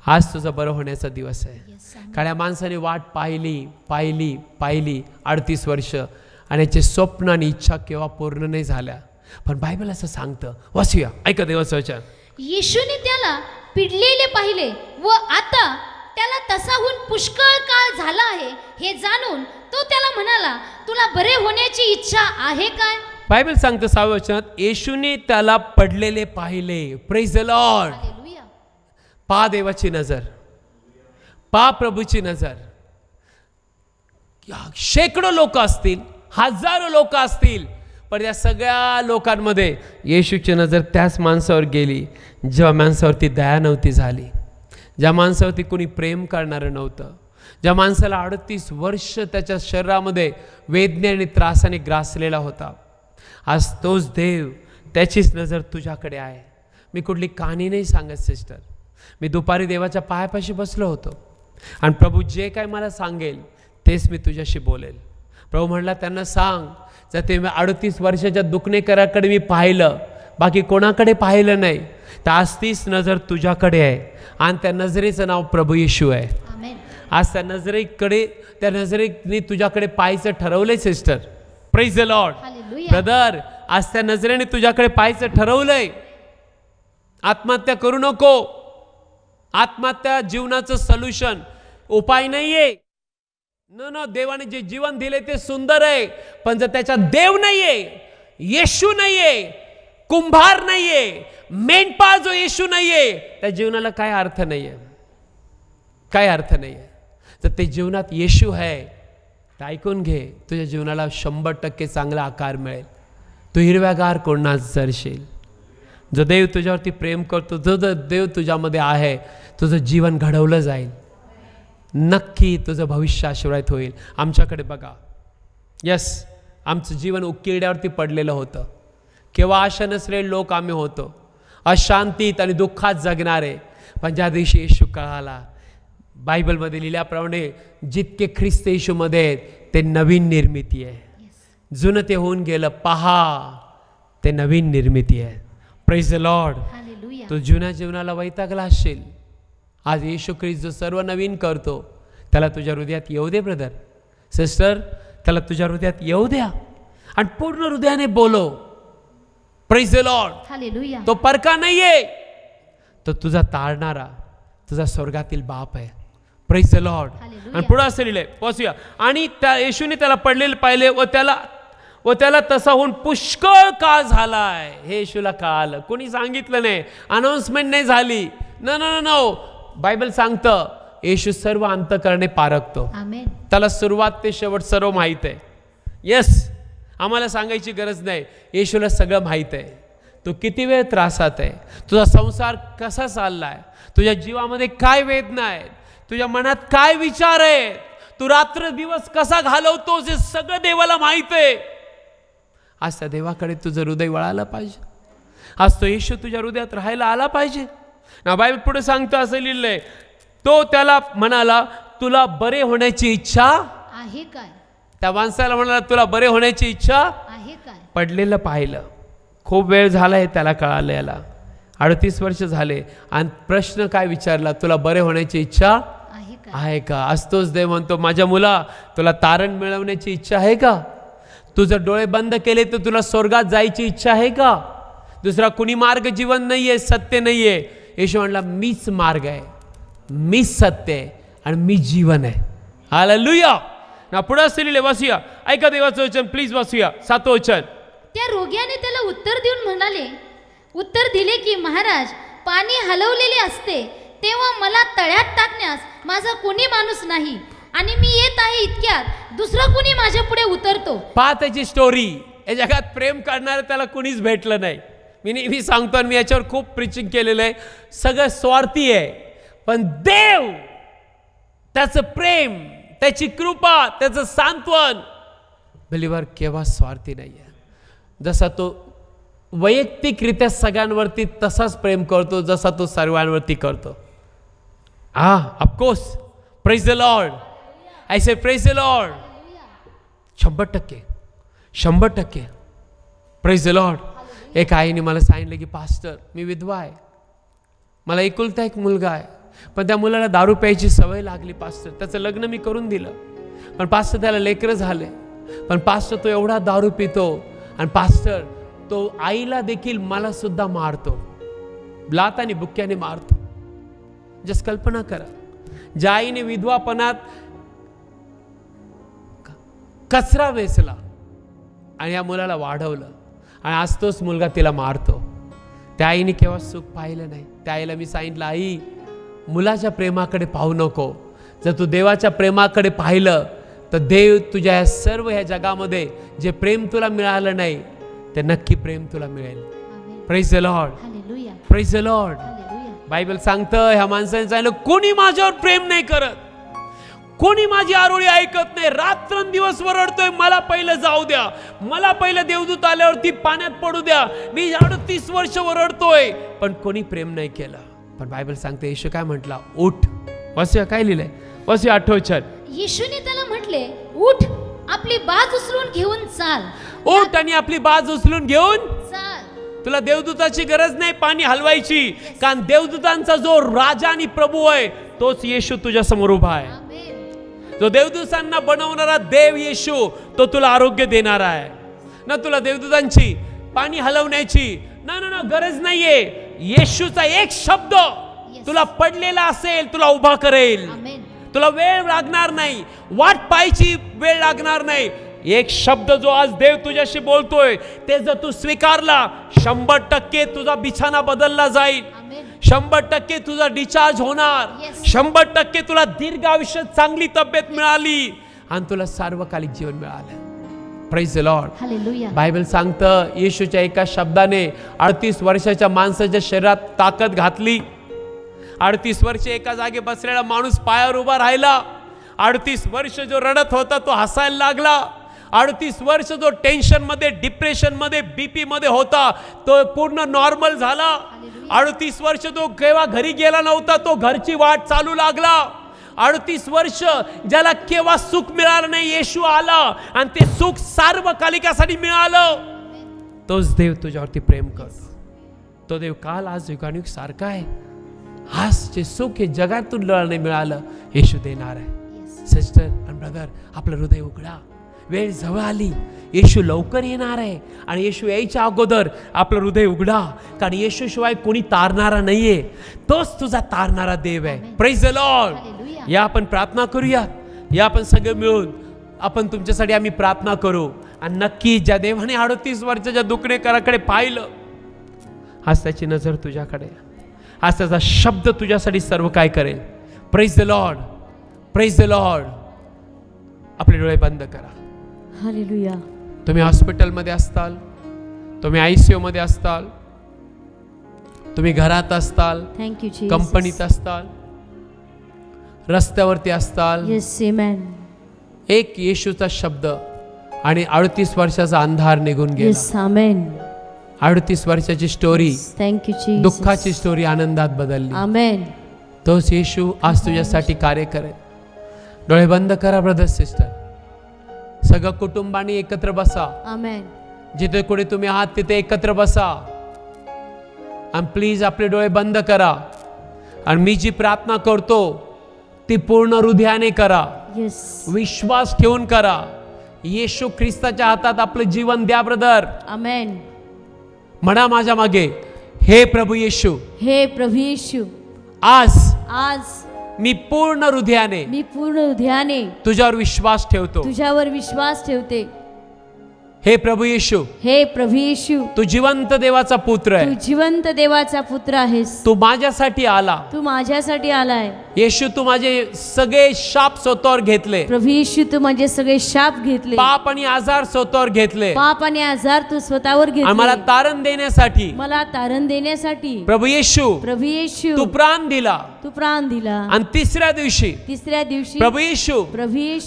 आज तुझा बरं होण्याचा दिवस आहे. Yes, आमेन. कारण या माणसाने वाट पाहिली पाहिली पाहिली 38 वर्ष आणि याचे स्वप्न आणि इच्छा केव्हा पूर्ण नाही झाल्या. पण बायबल असं सांगतं. वाचूया. ऐका देवाचं वचन. येशूने त्याला पिडलेले पाहिले व आता त्याला तसाहून पुष्कळ काळ झाला आहे हे जाणून तो त्याला म्हणाला, तुला बरे होण्याची इच्छा आहे काय? बायबल सांगतं 6व्या वचनात, येशूने त्याला पडलेले पाहिले. Praise the lord. हालेलुया. पहा देवाची नजर, पहा प्रभूची नजर. शेकडो लोक असतील, हजारो लोक असतील, पण या सगळ्या लोकांमध्ये येशूची नजर त्याच माणसावर गेली जेव्हा माणसावरती दया नव्हती झाली, ज्या माणसावरती कोणी प्रेम करणारं नव्हतं, ज्या माणसाला 38 वर्ष त्याच्या शरीरामध्ये वेदने आणि त्रासाने ग्रासलेला होता. आज तोच देव, त्याचीच नजर तुझ्याकडे आहे. मी कुठली कहाणी नाही सांगत सिस्टर. मी दुपारी देवाच्या पायापाशी बसलो होतो आणि प्रभू जे काय मला सांगेल तेच मी तुझ्याशी बोलेल. प्रभू म्हणला त्यांना सांग, जर ते 38 वर्षाच्या दुखणेकराकडे मी पाहिलं, बाकी कोणाकडे पाहिलं नाही, तर आज तीच नजर तुझ्याकडे आहे आणि त्या नजरेचं नाव प्रभू येशू आहे. आमेन. आज त्या नजरेकडे, त्या नजरेने तुझ्याकडे पाहायचं ठरवलंय sister. Praise the lord. Hallelujah. Brother, आज त्या नजरेने तुझ्याकडे पाहायचं ठरवलंय. आत्महत्या करू नको. आत्महत्या जीवनाचं सोल्युशन, उपाय नाहीये. न देवाने जे जीवन दिले ते सुंदर आहे, पण जर त्याचा देव नाहीये, येशू नाहीये, कुंभार नाहीये, मेंढपाळ जो येशू नाहीये, त्या जीवनाला काय अर्थ नाहीये. काय अर्थ नाहीये. तर ते जीवनात येशू आहे तर ऐकून घे, तुझ्या जीवनाला 100% चांगला आकार मिळेल. तू हिरव्यागार कोणात जरशील. जो देव तुझ्यावरती प्रेम करतो, जो देव तुझ्यामध्ये आहे, तुझं जीवन घडवलं जाईल. नक्की तुझं भविष्य आशीर्वादित होईल. आमच्याकडे बघा. यस, आमचं जीवन उकिरड्यावरती पडलेलं होतं. केव्हा आशा नसलेले लोक आम्ही होतो, अशांतीत आणि दुःखात जगणारे. पण ज्या दिवशी येशू कळाला, बायबलमध्ये लिहिल्याप्रमाणे जितके ख्रिस्त येशूमध्ये आहेत ते नवीन निर्मिती आहे. जुनं ते होऊन गेलं, पहा ते नवीन निर्मिती आहे. Praise the lord. हालेलुया. तो जुन्या जीवनाला वैतागला असशील, आज येशू ख्रिस्त जो सर्व नवीन करतो त्याला तुझ्या हृदयात येऊ दे. ब्रदर सिस्टर, त्याला तुझ्या हृदयात येऊ द्या आणि पूर्ण हृदयाने बोलो. Praise the lord. हालेलुया. तो परका नाहीये, तो तुझा तारणारा, तुझा स्वर्गातील बाप आहे. Praise the lord. हालेलुया. आणि पुढे असं लिहिलंय, वाचूया. आणि त्या येशूने त्याला पडलेलं पाहिले व त्याला तसा होऊन पुष्कळ काळ झालाय. हे येशूला कळालं, कोणी सांगितलं नाही, अनाउन्समेंट नाही झाली. नो नो नो, बायबल सांगतं येशू सर्व अंतःकरणे पारखतो. आमेन. त्याला सुरुवात ते शेवट सर्व माहीत आहे. येस, आम्हाला सांगायची गरज नाही, येशूला सगळं माहीत आहे. तू किती वेळ त्रासात आहे, तुझा संसार कसा चाललाय, तुझ्या जीवामध्ये काय वेदना आहेत, तुझ्या मनात काय विचार आहेत, तू रात्र दिवस कसा घालवतोस, हे सगळं देवाला माहीत आहे. आज त्या देवाकडे तुझं हृदय वळायला पाहिजे. आज तो येशू तुझ्या हृदयात राहायला आला पाहिजे ना. बायबल पुढे सांगतो, असं लिहिलंय, तो त्याला म्हणाला, तुला बरे होण्याची इच्छा आहे काय. त्या माणसाला म्हणाला, तुला बरे होण्याची इच्छा आहे काय. पडलेलं पाहिलं, खूप वेळ झाला हे त्याला कळालं. याला 38 वर्ष झाले आणि प्रश्न काय विचारला, तुला बरे होण्याची इच्छा आहे काय. आहे का. असतोच देव म्हणतो, माझ्या मुला, तुला तारण मिळवण्याची इच्छा आहे का. तुझं डोळे बंद केले तर तुला स्वर्गात जायची इच्छा आहे का. दुसरा कुणी मार्ग जीवन नाहीये, सत्य नाहीये. येशू म्हणला, मीच मार्ग आहे, मीच सत्य आहे आणि मी जीवन आहे. हालेलुया. ना पुढे असलेले वाचूया, ऐका देवाचं वचन, प्लीज वाचूया 7 वचन. त्या रोग्याने त्याला उत्तर दिले की महाराज, पाणी हलवलेले असते तेव्हा मला तळ्यात टाकण्यास माझा कोणी माणूस नाही आणि मी येत आहे इतक्यात दुसरा कोणी माझ्या पुढे उतरतो. पहा त्याची स्टोरी. या जगात प्रेम करणारं त्याला कुणीच भेटलं नाही. मी नेहमी सांगतो आणि मी याच्यावर खूप प्रीचिंग केलेलं आहे, सगळं स्वार्थी आहे. पण देव, त्याचं प्रेम, त्याची कृपा, त्याचं सांत्वन, बिलीवर केव्हा स्वार्थी नाही आहे. जसा तो वैयक्तिकरित्या सगळ्यांवरती तसाच प्रेम करतो जसा तो सर्वांवरती करतो. Of course. Praise the Lord. I say praise the Lord. 100%. Praise the Lord. एक आईने मला सांगितलं की पास्टर, मी विधवा आहे, मला एकुलता एक मुलगा आहे, पण त्या मुलाला दारू प्यायची सवय लागली पास्टर. त्याचं लग्न मी करून दिलं, पण पास्टर त्याला लेकरं झाले, पण पास्टर तो एवढा दारू पितो आणि पास्टर तो आईला देखील मला सुद्धा मारतो, लाताने बुक्क्याने मारतो. जस्ट कल्पना करा, ज्या आईने विधवापणात कचरा वेचला आणि या मुलाला वाढवलं आणि आज तोच मुलगा तिला मारतो. त्या आईने केव्हा सुख पाहिलं नाही. त्या आईला मी सांगितलं, आई, मुलाच्या प्रेमाकडे पाहू नको. जर तू देवाच्या प्रेमाकडे पाहिलं तर देव तुझ्या या सर्व ह्या जगामध्ये जे प्रेम तुला मिळालं नाही ते नक्की प्रेम तुला मिळेल. Praise the lord. Hallelujah. Praise the lord. Hallelujah. Bible सांगतं, ह्या माणसाने सांगितलं, कोणी माझ्यावर प्रेम नाही करत, कोणी माझी आरोळी ऐकत नाही, रात्रंदिवस वरडतोय, मला पहिलं जाऊ द्या, मला पहिलं देवदूत आल्यावरती पाण्यात पडू द्या, मी 38 वर्ष वरडतोय, पण कोणी प्रेम नाही केलं. पण बायबल सांगते, येशू काय म्हटला, उठ. वाचूया काय लिहिलंय, वाचूया 8 वचन. येशूने त्याला म्हटले, उठ, आपली बाज उचलून घेऊन चाल. उठ आणि आपली बाज उचलून घेऊन चाल. तुला देवदूताची गरज नाही पाणी हलवायची, कारण देवदूतांचा जो राजा आणि प्रभू आहे तोच येशू तुझ्या समोर उभा आहे. जो देवदूतांना बनवणारा देव येशू, तो तुला आरोग्य देणारा आहे ना. तुला देवदूतांची पाणी हलवण्याची ना गरज नाहीये. येशूचा एक शब्द तुला पडलेला असेल, तुला उभा करेल. तुला वेळ लागणार नाही, वाट पाहायची वेळ लागणार नाही. एक शब्द जो आज देव तुझ्याशी बोलतोय ते जर तू स्वीकारला, 100% तुझा बिछाना बदलला जाईल, 100% तुझा डिस्चार्ज होणार, 100% तुला दीर्घ आयुष्य, चांगली तब्येत मिळाली आणि तुला सार्वकालिक जीवन मिळालं. Praise the lord. Hallelujah. Bible सांगतं, येशूच्या एका शब्दाने 38 वर्षाच्या माणसाच्या शरीरात ताकद घातली. 38 वर्ष एका जागे बसलेला माणूस पायावर उभा राहिला. 38 वर्ष जो रडत होता तो हसायला लागला. 38 वर्ष जो टेन्शन मध्ये, डिप्रेशन मध्ये, बीपी मध्ये होता तो पूर्ण नॉर्मल झाला. 38 वर्ष जो केव्हा घरी गेला नव्हता तो घरची वाट चालू लागला. 38 वर्ष ज्याला केव्हा सुख मिळालं नाही, येशू आला आणि ते सुख सार्वकालिकासाठी मिळालं. तोच देव तुझ्यावरती प्रेम करतो. तो देव काल आज युगानुयुग सारखा आहे. आज जे सुख हे जगातून नाही मिळालं, येशू देणार आहे. सिस्टर आणि ब्रदर, आपलं हृदय उघडा. वेळ जवळ आली, येशू लवकर येणार आहे. आणि येशू यायच्या अगोदर आपलं हृदय उघडा, कारण येशू शिवाय कोणी तारणारा नाहीये. तोच तुझा तारणारा देव आहे. Praise the Lord. या आपण प्रार्थना करूया. या आपण सगळे मिळून आपण तुमच्यासाठी आम्ही प्रार्थना करू. आणि नक्की ज्या देवाने 38 वर्षाच्या दुखणेकराकडे पाहिलं, आज त्याची नजर तुझ्याकडे, आज त्याचा शब्द तुझ्यासाठी सर्व काय करेल. Praise the Lord. Praise the Lord. आपले डोळे बंद करा. हालेलुया. तुम्ही हॉस्पिटलमध्ये असताल, तुम्ही ICU मध्ये असताल, तुम्ही घरात असताल, थँक यू, कंपनीत असताल, रस्त्यावरती असताल, येस आमेन. एक येशूचा शब्द आणि 38 वर्षाचा अंधार निघून गेला. येस आमेन. 38 वर्षाची स्टोरी, थँक यू जीसस, दुःखाची स्टोरी आनंदात बदलली. आमेन. तोच येशू आज तुझ्यासाठी कार्य करेल. डोळे बंद करा ब्रदर सिस्टर. सगळं कुटुंबाने एकत्र बसा. आमेन. जिथे कुठे तुम्ही आहात तिथे एकत्र बसा. आणि प्लीज आपले डोळे बंद करा. आणि मी जी प्रार्थना करतो ती पूर्ण हृदयाने करा. येस. विश्वास ठेवून करा. येशू ख्रिस्ताच्या हातात आपलं जीवन द्या ब्रदर. आमेन. म्हणा माझ्या मागे, हे प्रभू येशू, हे प्रभू येशू, आज मी पूर्ण हृदयाने, मी पूर्ण हृदयाने तुझ्यावर विश्वास ठेवतो. तुझ्यावर विश्वास ठेवते. हे प्रभू येशू, हे प्रभू येशू, तू जिवंत देवाचा पुत्र आहे. तू जिवंत देवाचा पुत्र आहेस. तू माझ्यासाठी आला. तू माझ्यासाठी आलाय. येशू, तू माझे सगळे शाप स्वतःवर घेतले. प्रभू येशू, तू माझे सगळे शाप घेतले. पाप आणि आजार स्वतःवर घेतले. पाप आणि आजार तू स्वतःवर घेतले. आणि मला तारण देण्यासाठी, मला तारण देण्यासाठी प्रभू येशू, प्रभू येशू, तू प्राण दिला. तू प्राण दिला. आणि तिसऱ्या दिवशी प्रभू येशू,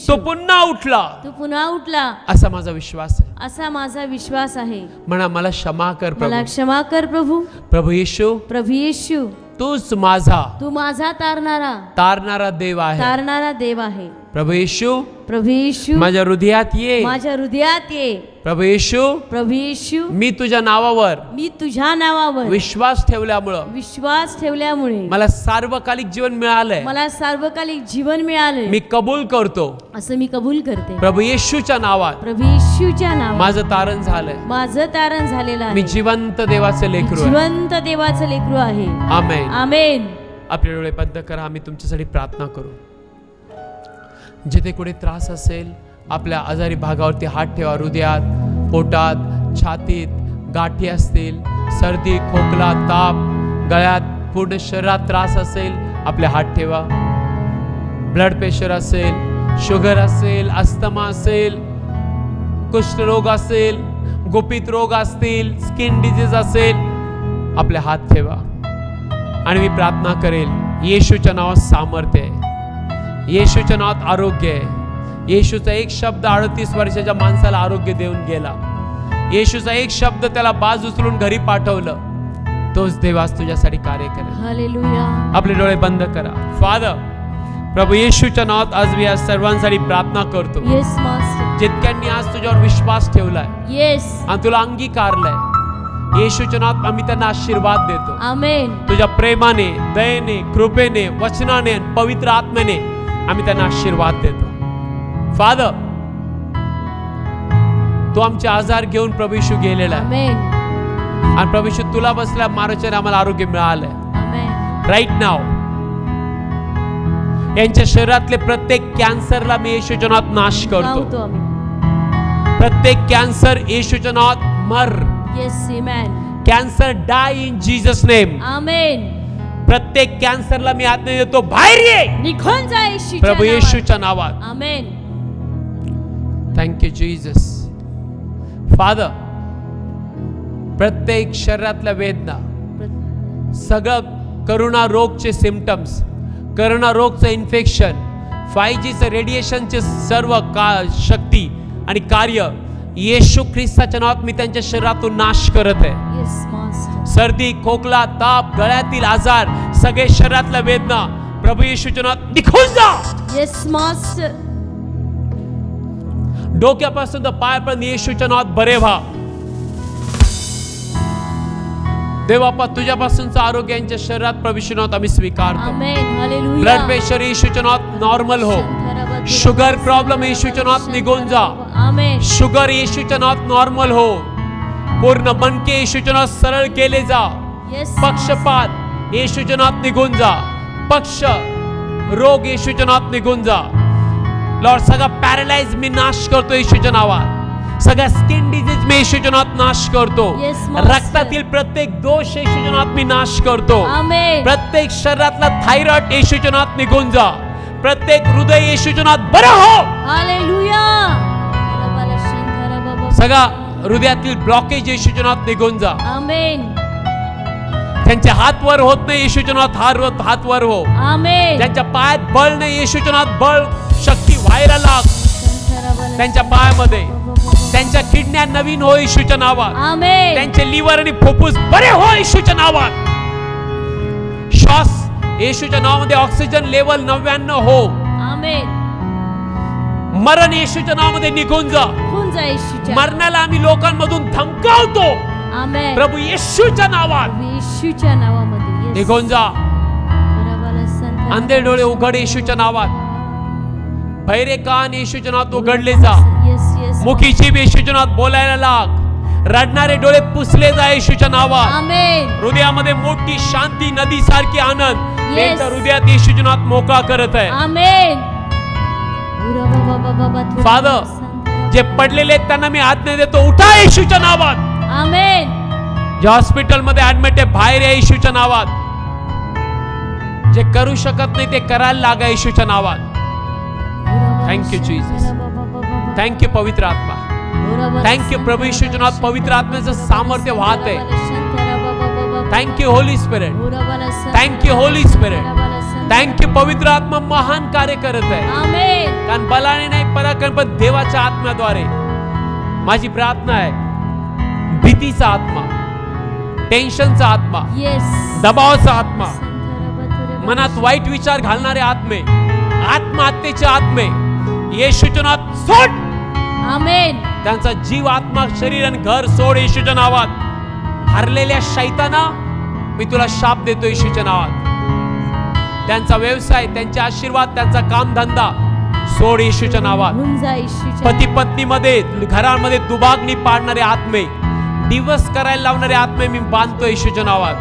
तू पुन्हा उठला. तू पुन्हा उठला. असा माझा विश्वास आहे. असा माझा विश्वास आहे. म्हणा, मला क्षमा कर प्रभू. मला क्षमा कर प्रभू. प्रभू येशू, प्रभू येशू, तूच माझा, तू माझा तारणारा देव आहे. तारणारा देव आहे. प्रभू येशू, प्रभू येशू, माझ्या हृदयात ये. माझ्या हृदयात ये. प्रभू येशू, प्रभू येशू, मी तुझ्या नावावर, मी तुझ्या नावावर विश्वास ठेवल्यामुळे मला सार्वकालिक जीवन मिळालंय. मला सार्वकालिक जीवन मिळाले. मी कबूल करतो. असं मी कबूल करते. प्रभू येशूच्या नावात, प्रभू येशूच्या नावात माझं तारण झालंय. माझं तारण झालेलं आहे. मी जिवंत देवाचे लेकरू आहे. जिवंत देवाचं लेकरू आहे. आमेन. आमेन. आपले डोळे बंद करा. आम्ही तुमच्यासाठी प्रार्थना करू. जिथे कुठे त्रास असेल, आपल्या आजारी भागावरती हात ठेवा. हृदयात, पोटात, छातीत गाठी असतील, सर्दी, खोकला, ताप, गळ्यात, पूर्ण शरीरात त्रास असेल, आपले हात ठेवा. ब्लड प्रेशर असेल, शुगर असेल, अस्थमा असेल, कुष्ठरोग असेल, गुपित रोग असतील, स्किन डिजीज असेल, आपले हात ठेवा. आणि मी प्रार्थना करेल. येशूच्या नावात सामर्थ्य आहे. येशूच्या नावात आरोग्य आहे. येशूचा एक शब्द 38 वर्षाच्या माणसाला आरोग्य देऊन गेला. येशूचा एक शब्द त्याला बाज उचलून घरी पाठवलं. तोच देव आज तुझ्यासाठी कार्य करेल. हालेलुया. आपले डोळे बंद करा. फादर, प्रभू येशूच्या नावात आज मी आज सर्वांसाठी प्रार्थना करतो. Yes master. जितक्यांनी आज तुझ्यावर विश्वास ठेवलाय, येस, आणि तुला अंगीकारलाय, येशूच्या नावात आम्ही त्यांना आशीर्वाद देतो. आमेन. तुझ्या प्रेमाने, दयेने, कृपेने, वचनाने, पवित्र आत्म्याने आम्ही त्यांना आशीर्वाद देतो. फादर, तू आमचे आजार घेऊन प्रभू येशू गेलेला आहे. आमेन. आणि प्रभू येशू, तुला बसल्या माराच्याने आम्हाला आरोग्य मिळालंय. आमेन. राईट नाव यांच्या शरीरातले प्रत्येक कॅन्सरला मी येशूच्या नावात नाश करतो. प्रत्येक कॅन्सर येशूच्या नावात मर. Yes, amen. Cancer die in Jesus name. Amen. प्रत्येक कॅन्सरला मी आज्ञा देतो, बाहेर ये, निघून जा येशूच्या प्रभू येशूच्या नावात. Amen. Thank you Jesus. Father, प्रत्येक शरीरातल्या वेदना, सगळं करोना रोगचे सिम्पटम्स, करोना रोगचं इन्फेक्शन, 5Gचं रेडिएशनचे सर्व शक्ती आणि कार्य येशू ख्रिस्ताच्या नावात मी त्यांच्या शरीरातून नाश करत आहे. Yes master. सर्दी, खोकला, ताप, गळ्यातील आजार, सगळे शरीरातल्या वेदना प्रभू येशूच्या नावात निघून जा. Yes master. डोक्यापासून तर पायापर्यंत येशूच्या नावात बरे व्हा. देवापा तुझ्यापासूनचं आरोग्य यांच्या शरीरात प्रवेश नावात आम्ही स्वीकारतो. आमेन. हालेलुया. ब्लड प्रेशर येशूच्या नावात नॉर्मल हो. शुगर प्रॉब्लेम येशूच्या नावात निघून जा. आमेन. शुगर येशूच्या नावात नॉर्मल हो. पूर्ण बनके येशूच्या नावात सरळ केले जा. येस. पक्षपात येशूच्या नावात निघून जा. पक्ष रोग येशूच्या नावात निघून जा. लॉर्ड सगळा पॅरालाइज मी नाश करतो येशूच्या नावात. सगळ्या स्किन डिजीज मी येशूच्या नावात नाश करतो. Yes, Master. रक्तातील प्रत्येक दोष येशूच्या नावात मी नाश करतो. आमेन. प्रत्येक शरीरातला थायरॉइड येशूच्या नावात निघून जा. प्रत्येक हृदय येशूच्या नावात बरं हो. हालेलुया. सगळा हृदयातील ब्लॉकेज येशूच्या नावात निघून जा. आमेन. त्यांचे हात वर होत नाही येशूच्या नावात हात वर हो. आमेन. त्यांच्या पायात बळ नाही येशूच्या नावात बळ शक्ती व्हायला लाग त्यांच्या पायामध्ये. त्यांच्या किडन्या नवीन हो येशूच्या नावात. आमेन. त्यांचे लिव्हर आणि फुफ्फुस बरे हो येशूच्या नावात. श्वास येशूच्या नावामध्ये ऑक्सिजन लेवल 99 हो. आमेन. मरण येशूच्या नावामध्ये निघून जा. निघून जा येशूच्या. मरणाला आम्ही लोकांमधून धमकावतो. आमेन. प्रभू येशूच्या नावात येशूच्या नावामध्ये. येस. निघून जा. अंधे डोळे उघड येशूच्या नावात. बहिरे कान येशूच्या नावात उघडले जा. Yes yes. मुखी जीभ येशूच्या नावात बोलायला लाग. रडणारे डोळे पुसले जा येशूच्या नावात. आमेन. हृदयामध्ये मोठी शांती नदी सारखी आनंद Yes. त्यांच्या हृदयात येशूच्या नावात मोकळा करत आहे. आमेन. फादर, जे पडलेले आहेत त्यांना मी आज्ञा देतो, उठा येशूच्या नावात. आमेन. जे हॉस्पिटल मध्ये ऍडमिट आहे बाहेर या येशूच्या नावात. जे करू शकत नाही ते करायला लागा येशूच्या नावात. Thank you Jesus. थँक्यू पवित्र आत्मा. थँक्यू प्रभू येशूच्या नावात पवित्र आत्म्याचं सामर्थ्य वाहत आहे. Thank you Holy spirit. Thank you Holy spirit. Thank you पवित्र आत्मा महान कार्य करत आहे. आमेन. कारण बलाने नाही पराक्रम पण देवाच्या आत्म्याद्वारे. माझी प्रार्थना आहे, भीतीचा आत्मा, टेन्शनचा आत्मा, येस. दबावाचा आत्मा, मनात वाईट विचार घालणारे आत्मे, आत्महत्येचे आत्मे येशूच्या नावात सोड. आमेन. त्यांचा जीव, आत्मा, शरीर आणि घर सोड येशूच्या नावात. हरलेल्या शैताना मी तुला शाप देतो येशूच्या नावात. त्यांचा व्यवसाय, त्यांचे आशीर्वाद, त्यांचा कामधंदा सोड येशूच्या नावात. पती पत्नीमध्ये, घरामध्ये दुभागणी पाडणारे आत्मे, दिवस करायला लावणारे आत्मे मी बांधतो येशूच्या नावात.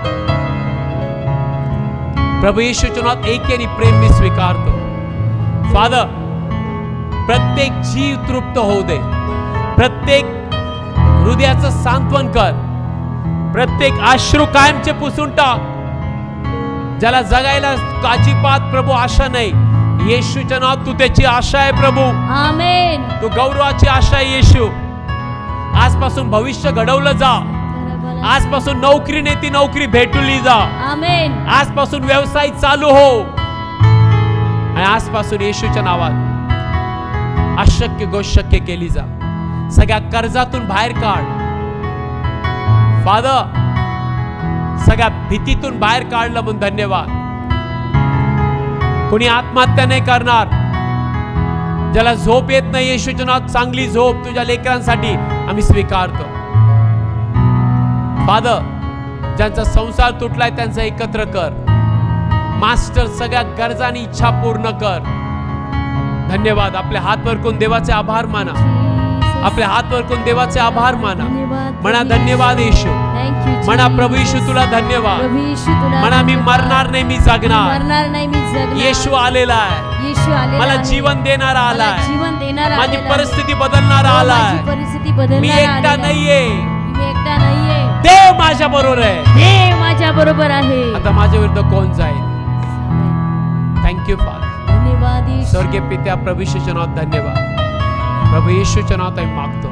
प्रभू येशूच्या नावात एकेने प्रेम मी स्वीकारतो. फादर, प्रत्येक जीव तृप्त होऊ दे. प्रत्येक हृदयाचं सांत्वन कर. प्रत्येक अश्रू कायमचे पुसून टाक. ज्याला जगायला अजिबात प्रभू आशा नाही, येशूच्या नावात तू त्याची आशा आहे प्रभू. आमेन. तू गौरवाची आशा आहे येशू. आजपासून भविष्य घडवलं जा. आजपासून नोकरी नाही ती नोकरी भेटली जा. आमेन. आजपासून व्यवसाय चालू हो. आणि आजपासून येशूच्या नावात अशक्य गोष्ट शक्य केली जा. सगळ्या कर्जातून बाहेर काढ फादर. सगळ्या भीतीतून बाहेर काढलं म्हणून धन्यवाद. कोणी आत्महत्या नाही करणार. ज्याला झोप येत नाही येशूच्या नावात चांगली झोप तुझ्या लेकरांसाठी आम्ही स्वीकारतो. फादर, ज्यांचा संसार तुटलाय त्यांचा एकत्र कर. मास्टर, सगळ्या गरजा आणि इच्छा पूर्ण कर. धन्यवाद. आपले हात वर करून देवाचे आभार माना. आपले हात वर करून देवाचे आभार माना. म्हणा धन्यवाद येशू. म्हणा प्रभू येशू तुला धन्यवाद. म्हणा मी मरणार नाही, मी जगणार. येशू आलेला आहे. मला जीवन देणारा आलाय. माझी परिस्थिती बदलणारा आलाय. मी एकटा नाहीये. देव माझ्या बरोबर आहे. देव माझ्या बरोबर आहे. आता माझ्या विरुद्ध कोण जाईल? Thank you father. धन्यवाद स्वर्गीय पित्या, प्रभू येशूच्या नावात धन्यवाद. प्रभू येशूच्या नावात आम्ही मागतो.